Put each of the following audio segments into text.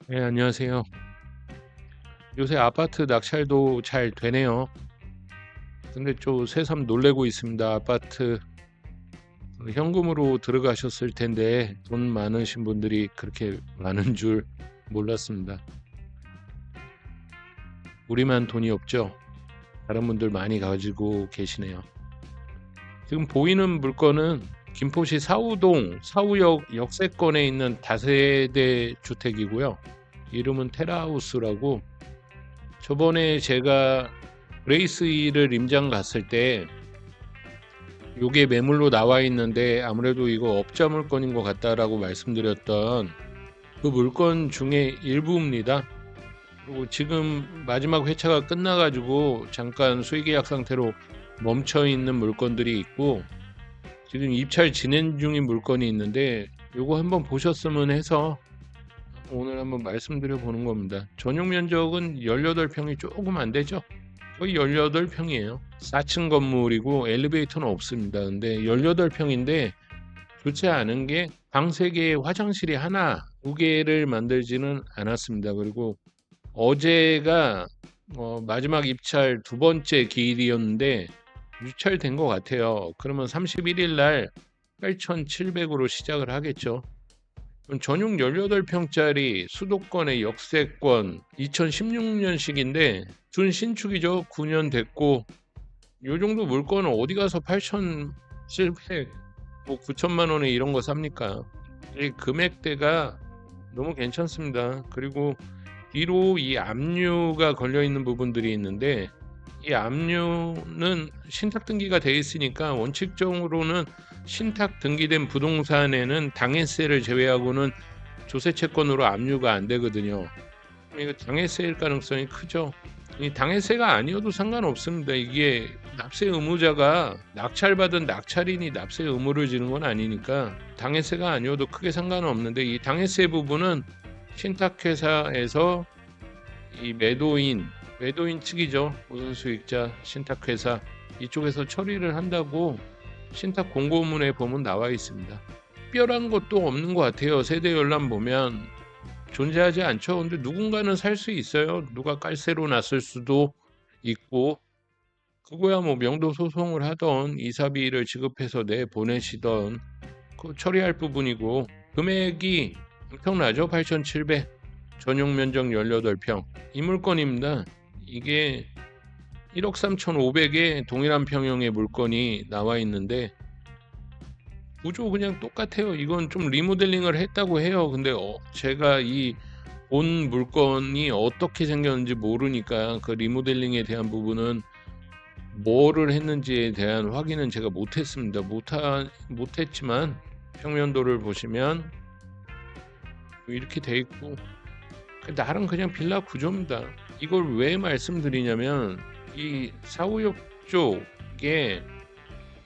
네, 안녕하세요. 요새 아파트 낙찰도 잘 되네요. 근데 좀 새삼 놀래고 있습니다. 아파트 현금으로 들어가셨을 텐데 돈 많으신 분들이 그렇게 많은 줄 몰랐습니다. 우리만 돈이 없죠. 다른 분들 많이 가지고 계시네요. 지금 보이는 물건은 김포시 사우동 사우역 역세권에 있는 다세대 주택이고요. 이름은 테라하우스라고, 저번에 제가 그레이스힐을 임장 갔을 때 요게 매물로 나와 있는데 아무래도 이거 업자 물건인 것 같다라고 말씀드렸던 그 물건 중에 일부입니다. 그리고 지금 마지막 회차가 끝나가지고 잠깐 수의계약 상태로 멈춰 있는 물건들이 있고, 지금 입찰 진행 중인 물건이 있는데 요거 한번 보셨으면 해서 오늘 한번 말씀드려 보는 겁니다. 전용 면적은 18평이 조금 안 되죠. 거의 18평이에요. 4층 건물이고 엘리베이터는 없습니다. 근데 18평인데 좋지 않은 게 방 3개에 화장실이 하나, 2개를 만들지는 않았습니다. 그리고 어제가 마지막 입찰 두 번째 기일이었는데 유찰된 것 같아요. 그러면 31일 날 8,700으로 시작을 하겠죠. 그럼 전용 18평짜리 수도권의 역세권 2016년식인데 준 신축이죠. 9년 됐고, 요 정도 물건은 어디 가서 8,700, 뭐 9천만 원에 이런 거 삽니까? 이 금액대가 너무 괜찮습니다. 그리고 뒤로 이 압류가 걸려 있는 부분들이 있는데, 이 압류는 신탁 등기가 돼 있으니까 원칙적으로는 신탁 등기된 부동산에는 당해세를 제외하고는 조세 채권으로 압류가 안 되거든요. 이거 당해세일 가능성이 크죠. 이 당해세가 아니어도 상관없습니다. 이게 납세 의무자가 낙찰받은 낙찰인이 납세 의무를 지는 건 아니니까 당해세가 아니어도 크게 상관없는데, 이 당해세 부분은 신탁회사에서 이 매도인 측이죠. 우선수익자 신탁회사 이쪽에서 처리를 한다고 신탁 공고문에 보면 나와 있습니다. 특별한 것도 없는 것 같아요. 세대 열람 보면 존재하지 않죠. 근데 누군가는 살 수 있어요. 누가 깔세로 놨을 수도 있고, 그거야 뭐 명도 소송을 하던 이사비를 지급해서 내 보내시던 그 처리할 부분이고, 금액이 엄청나죠. 8,700, 전용 면적 18평 이 물건입니다. 이게 1억 3,500에 동일한 평형의 물건이 나와 있는데 구조 그냥 똑같아요. 이건 좀 리모델링을 했다고 해요. 근데 제가 이 본 물건이 어떻게 생겼는지 모르니까 그 리모델링에 대한 부분은 뭐를 했는지에 대한 확인은 제가 못했습니다. 못했지만 평면도를 보시면 이렇게 돼 있고, 나름 그냥 빌라 구조입니다. 이걸 왜 말씀드리냐면 이 사후역 쪽에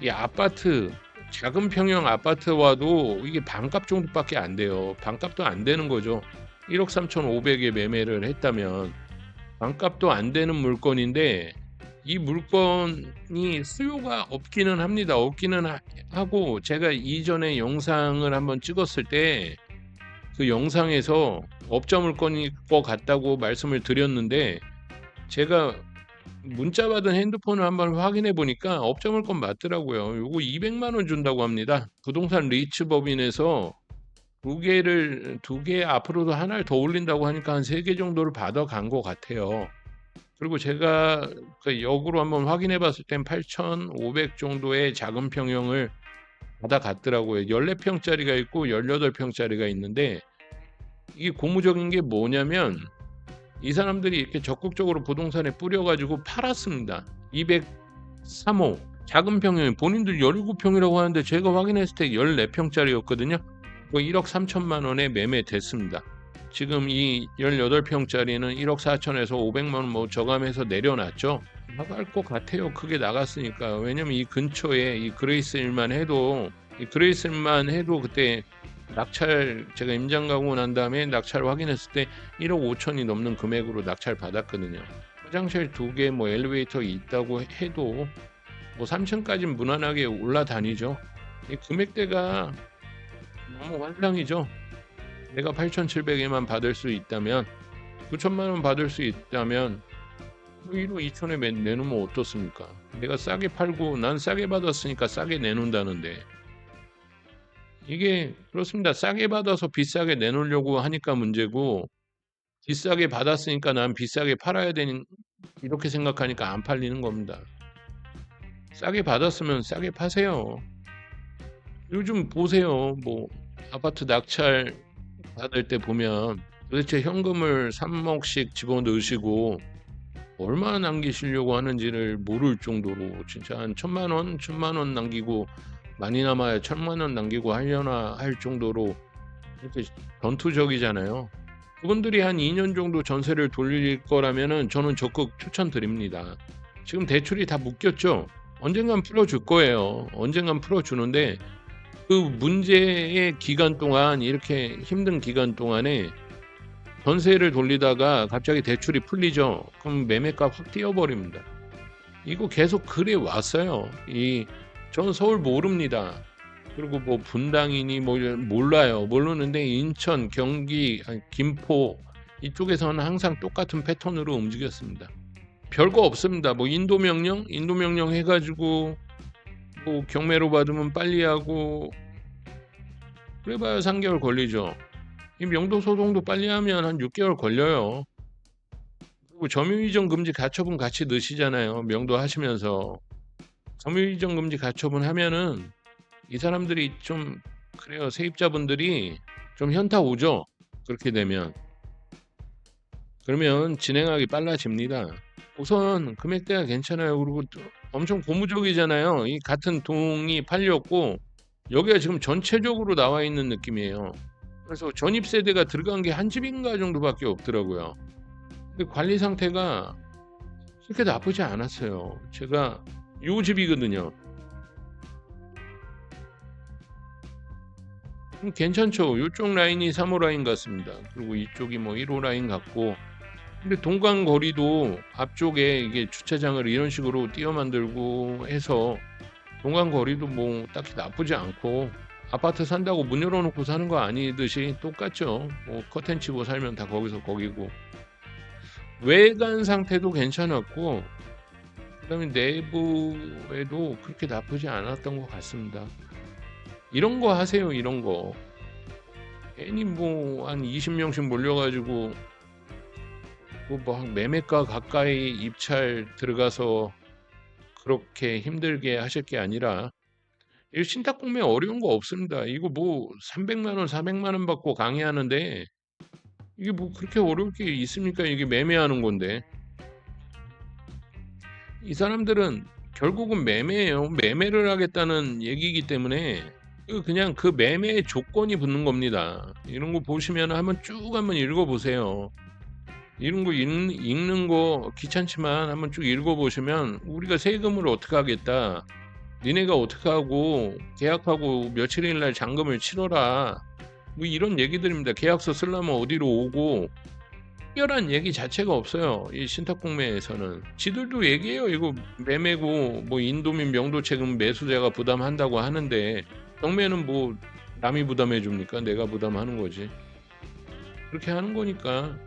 이 아파트, 작은 평형 아파트와도 이게 반값 정도밖에 안 돼요. 반값도 안 되는 거죠. 1억 3,500에 매매를 했다면 반값도 안 되는 물건인데, 이 물건이 수요가 없기는 합니다. 없기는 하고, 제가 이전에 영상을 한번 찍었을 때 그 영상에서 업자 물건일 것 같다고 말씀을 드렸는데, 제가 문자 받은 핸드폰을 한번 확인해 보니까 업자 물건 맞더라고요. 요거 200만 원 준다고 합니다. 부동산 리츠 법인에서 두 개 앞으로도 하나를 더 올린다고 하니까 한 3개 정도를 받아간 것 같아요. 그리고 제가 그 역으로 한번 확인해 봤을 땐 8,500 정도의 작은 평형을 받아갔더라고요. 14평짜리가 있고 18평짜리가 있는데, 이게 고무적인 게 뭐냐면 이 사람들이 이렇게 적극적으로 부동산에 뿌려가지고 팔았습니다. 203호 작은 평형, 본인들 17평이라고 하는데 제가 확인했을 때 14평짜리였거든요. 1억 3천만 원에 매매됐습니다. 지금 이 18평짜리는 1억 4천에서 500만 원 뭐 저감해서 내려놨죠. 나갈 것 같아요. 크게 나갔으니까. 왜냐면 이 근처에 이 그레이스힐만 해도, 그때 낙찰, 제가 임장 가고 난 다음에 낙찰 확인했을 때 1억 5천이 넘는 금액으로 낙찰 받았거든요. 화장실 2개, 뭐 엘리베이터 있다고 해도 뭐 3층까지는 무난하게 올라다니죠. 이 금액대가 너무 환상이죠. 내가 8,700에만 받을 수 있다면 9천만 원 받을 수 있다면 1억 2천에 내놓으면 어떻습니까? 내가 싸게 팔고 난 싸게 받았으니까 싸게 내놓는다는데 이게 그렇습니다. 싸게 받아서 비싸게 내놓으려고 하니까 문제고 비싸게 받았으니까 난 비싸게 팔아야 되는 이렇게 생각하니까 안 팔리는 겁니다. 싸게 받았으면 싸게 파세요. 요즘 보세요. 뭐 아파트 낙찰 받을 때 보면 도대체 현금을 3억씩 집어넣으시고 얼마나 남기시려고 하는지를 모를 정도로 진짜 한 1,000만 원 남기고 많이 남아야 1,000만 원 남기고 하려나 할 정도로 이렇게 전투적이잖아요. 그분들이 한 2년 정도 전세를 돌릴 거라면은 저는 적극 추천드립니다. 지금 대출이 다 묶였죠. 언젠간 풀어줄 거예요. 언젠간 풀어주는데 그 문제의 기간 동안 이렇게 힘든 기간 동안에 전세를 돌리다가 갑자기 대출이 풀리죠. 그럼 매매가 확 뛰어버립니다. 이거 계속 그래 왔어요. 전 서울 모릅니다. 그리고 뭐 분당이니 뭐 몰라요. 모르는데 인천, 경기, 김포 이쪽에서는 항상 똑같은 패턴으로 움직였습니다. 별거 없습니다. 뭐 인도 명령 해가지고 뭐 경매로 받으면 빨리 하고 그래봐야 3개월 걸리죠. 이 명도 소송도 빨리 하면 한 6개월 걸려요. 그리고 점유이전 금지 가처분 같이 넣으시잖아요. 명도 하시면서 점유이전 금지 가처분 하면은 이 사람들이 좀 그래요. 세입자분들이 좀 현타 오죠. 그렇게 되면 그러면 진행하기 빨라집니다. 우선 금액대가 괜찮아요. 그리고 엄청 고무적이잖아요. 이 같은 동이 팔렸고 여기가 지금 전체적으로 나와 있는 느낌이에요. 그래서 전입 세대가 들어간 게 한 집인가 정도밖에 없더라고요. 근데 관리 상태가 그렇게 나쁘지 않았어요. 제가 요 집이거든요. 괜찮죠. 이쪽 라인이 3호 라인 같습니다. 그리고 이쪽이 뭐 1호 라인 같고 근데 동강 거리도 앞쪽에 이게 주차장을 이런 식으로 띄어 만들고 해서 동강 거리도 뭐 딱히 나쁘지 않고 아파트 산다고 문 열어놓고 사는 거 아니듯이 똑같죠. 뭐 커튼 치고 살면 다 거기서 거기고 외관 상태도 괜찮았고 그다음에 내부에도 그렇게 나쁘지 않았던 것 같습니다. 이런 거 하세요. 이런 거 괜히 뭐 한 20명씩 몰려가지고 뭐 매매가 가까이 입찰 들어가서 그렇게 힘들게 하실 게 아니라 이 신탁 공매 어려운 거 없습니다. 이거 뭐 300만 원, 400만 원 받고 강의하는데 이게 뭐 그렇게 어려울 게 있습니까? 이게 매매하는 건데 이 사람들은 결국은 매매예요. 매매를 하겠다는 얘기이기 때문에 그냥 그 매매의 조건이 붙는 겁니다. 이런 거 보시면 한번 읽어보세요. 이런 거 읽는 거 귀찮지만 한번 쭉 읽어보시면 우리가 세금을 어떻게 하겠다. 니네가 어떻게 하고 계약하고 며칠일 날 잔금을 치러라. 뭐 이런 얘기들입니다. 계약서 쓰려면 어디로 오고 특별한 얘기 자체가 없어요. 이 신탁공매에서는 지들도 얘기해요. 이거 매매고 뭐 인도민 명도채금 매수자가 부담한다고 하는데 경매는 뭐 남이 부담해 줍니까? 내가 부담하는 거지. 그렇게 하는 거니까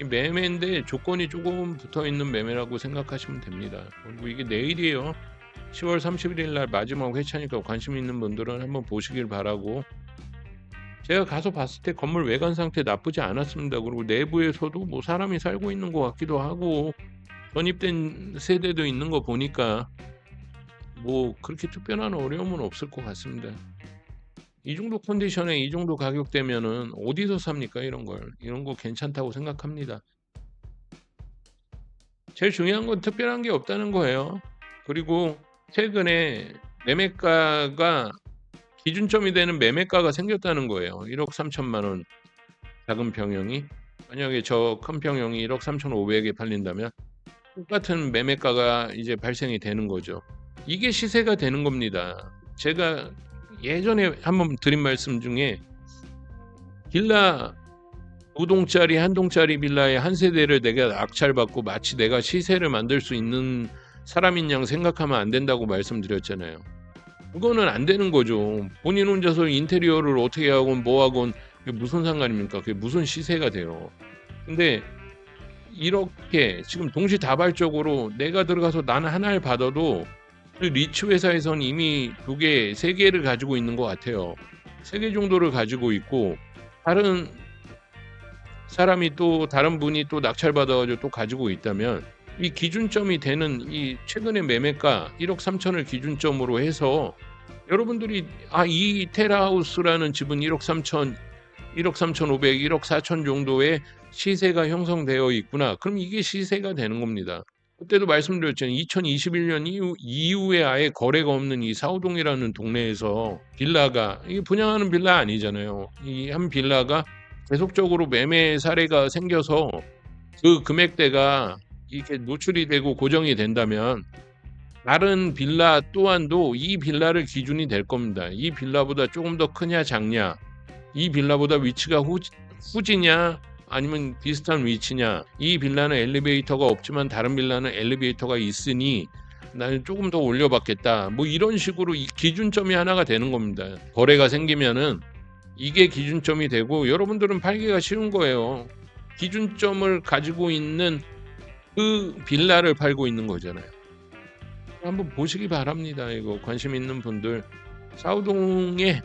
이 매매인데 조건이 조금 붙어 있는 매매라고 생각하시면 됩니다. 그리고 이게 내일이에요. 10월 31일 날 마지막 회차니까 관심 있는 분들은 한번 보시길 바라고 제가 가서 봤을 때 건물 외관 상태 나쁘지 않았습니다. 그리고 내부에서도 뭐 사람이 살고 있는 것 같기도 하고 전입된 세대도 있는 거 보니까 뭐 그렇게 특별한 어려움은 없을 것 같습니다. 이 정도 컨디션에 이 정도 가격대면은 어디서 삽니까? 이런 거 괜찮다고 생각합니다. 제일 중요한 건 특별한 게 없다는 거예요. 그리고 최근에 매매가가 기준점이 되는 매매가가 생겼다는 거예요. 1억 3천만 원 작은 평형이 만약에 저 큰 평형이 1억 3,500에 팔린다면 똑같은 매매가가 이제 발생이 되는 거죠. 이게 시세가 되는 겁니다. 제가 예전에 한번 드린 말씀 중에 빌라 5동짜리 1동짜리 빌라의 한 세대를 내가 낙찰받고 마치 내가 시세를 만들 수 있는 사람인 양 생각하면 안 된다고 말씀드렸잖아요. 그거는 안 되는 거죠. 본인 혼자서 인테리어를 어떻게 하건 뭐 하건 그게 무슨 상관입니까? 그게 무슨 시세가 돼요. 근데 이렇게 지금 동시다발적으로 내가 들어가서 나는 하나를 받아도 그 리츠 회사에선 이미 2개, 3개를 가지고 있는 것 같아요. 3개 정도를 가지고 있고 다른 사람이 또 다른 분이 또 낙찰받아가지고 또 가지고 있다면 이 기준점이 되는 이 최근의 매매가 1억 3천을 기준점으로 해서 여러분들이 이 테라하우스라는 집은 1억 3천, 1억 3,500, 1억 4천 정도의 시세가 형성되어 있구나. 그럼 이게 시세가 되는 겁니다. 그때도 말씀드렸잖아요. 2021년 이후에 아예 거래가 없는 이 사우동이라는 동네에서 빌라가 이게 분양하는 빌라 아니잖아요. 이 한 빌라가 계속적으로 매매 사례가 생겨서 그 금액대가 이렇게 노출이 되고 고정이 된다면 다른 빌라 또한도 이 빌라를 기준이 될 겁니다. 이 빌라보다 조금 더 크냐 작냐, 이 빌라보다 위치가 후지냐 아니면 비슷한 위치냐, 이 빌라는 엘리베이터가 없지만 다른 빌라는 엘리베이터가 있으니 나는 조금 더 올려받겠다, 뭐 이런 식으로 이 기준점이 하나가 되는 겁니다. 거래가 생기면은 이게 기준점이 되고 여러분들은 팔기가 쉬운 거예요. 기준점을 가지고 있는 그 빌라를 팔고 있는 거잖아요. 한번 보시기 바랍니다. 이거 관심 있는 분들. 사우동에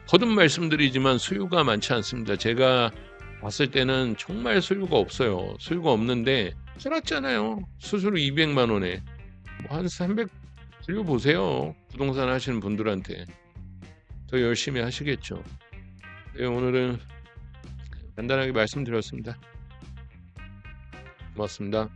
거듭 말씀드리지만 수요가 많지 않습니다. 제가 봤을 때는 정말 수요가 없어요. 수요가 없는데 살았잖아요. 수수료 200만 원에 뭐 한 300 들려보세요. 부동산 하시는 분들한테 더 열심히 하시겠죠. 네, 오늘은 간단하게 말씀드렸습니다. 고맙습니다.